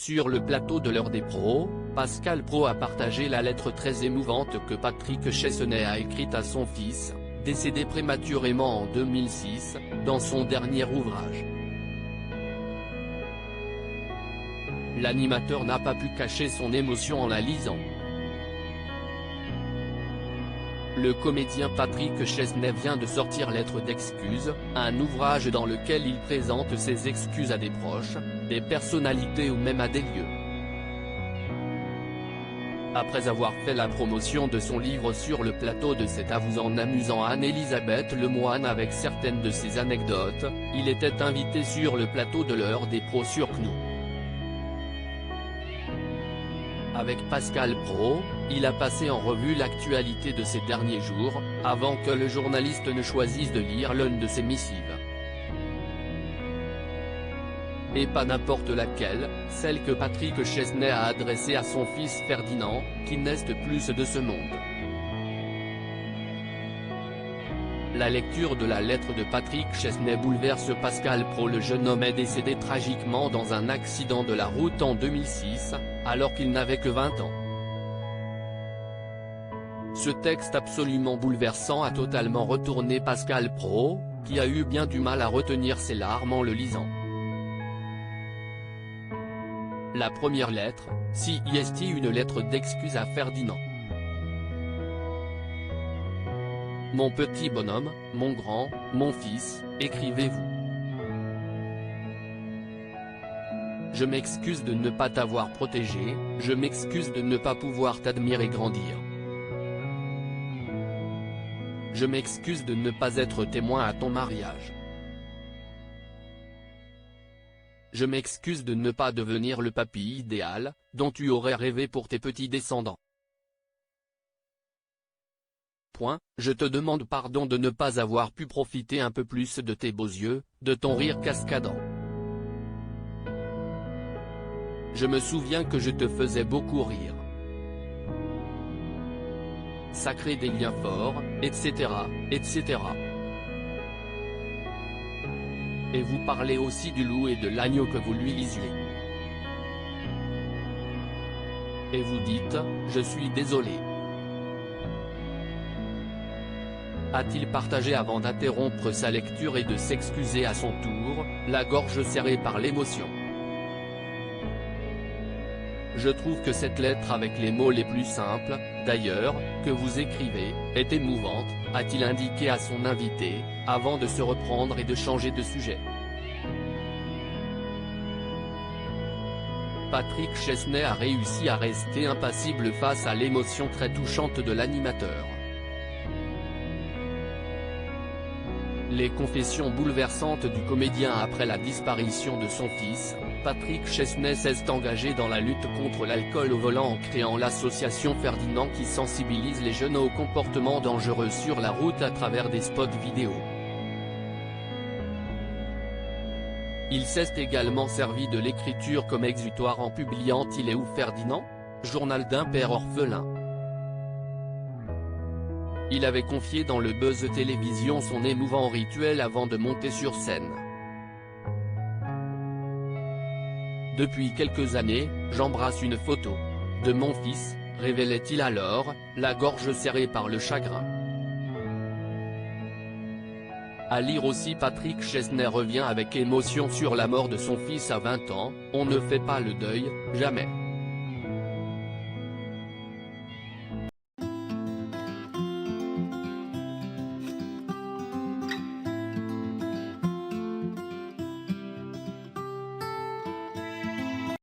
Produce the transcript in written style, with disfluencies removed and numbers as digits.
Sur le plateau de l'heure des pros, Pascal Praud a partagé la lettre très émouvante que Patrick Chesnais a écrite à son fils, décédé prématurément en 2006, dans son dernier ouvrage. L'animateur n'a pas pu cacher son émotion en la lisant. Le comédien Patrick Chesnais vient de sortir Lettre d'excuses, un ouvrage dans lequel il présente ses excuses à des proches, des personnalités ou même à des lieux. Après avoir fait la promotion de son livre sur le plateau de C'est à vous en amusant Anne-Elisabeth Lemoine avec certaines de ses anecdotes, il était invité sur le plateau de l'heure des pros sur CNOU. Avec Pascal Praud, il a passé en revue l'actualité de ces derniers jours, avant que le journaliste ne choisisse de lire l'une de ses missives. Et pas n'importe laquelle, celle que Patrick Chesnais a adressée à son fils Ferdinand, qui n'est plus de ce monde. La lecture de la lettre de Patrick Chesnais bouleverse Pascal Praud. Le jeune homme est décédé tragiquement dans un accident de la route en 2006, alors qu'il n'avait que 20 ans. Ce texte absolument bouleversant a totalement retourné Pascal Praud, qui a eu bien du mal à retenir ses larmes en le lisant. La première lettre, si est une lettre d'excuse à Ferdinand. Mon petit bonhomme, mon grand, mon fils, écrivez-vous. Je m'excuse de ne pas t'avoir protégé, je m'excuse de ne pas pouvoir t'admirer grandir. Je m'excuse de ne pas être témoin à ton mariage. Je m'excuse de ne pas devenir le papy idéal, dont tu aurais rêvé pour tes petits descendants. Je te demande pardon de ne pas avoir pu profiter un peu plus de tes beaux yeux, de ton rire cascadant. Je me souviens que je te faisais beaucoup rire. Ça crée des liens forts, etc., etc. Et vous parlez aussi du loup et de l'agneau que vous lui lisiez. Et vous dites, je suis désolé. A-t-il partagé avant d'interrompre sa lecture et de s'excuser à son tour, la gorge serrée par l'émotion. Je trouve que cette lettre avec les mots les plus simples, d'ailleurs, que vous écrivez, est émouvante, a-t-il indiqué à son invité, avant de se reprendre et de changer de sujet. Patrick Chesnais a réussi à rester impassible face à l'émotion très touchante de l'animateur. Les confessions bouleversantes du comédien après la disparition de son fils, Patrick Chesnais s'est engagé dans la lutte contre l'alcool au volant en créant l'association Ferdinand qui sensibilise les jeunes aux comportements dangereux sur la route à travers des spots vidéo. Il s'est également servi de l'écriture comme exutoire en publiant Il est où Ferdinand ? Journal d'un père orphelin. Il avait confié dans le Buzz Télévision son émouvant rituel avant de monter sur scène. Depuis quelques années, j'embrasse une photo de mon fils, révélait-il alors, la gorge serrée par le chagrin. À lire aussi Patrick Chesnais revient avec émotion sur la mort de son fils à 20 ans, on ne fait pas le deuil, jamais.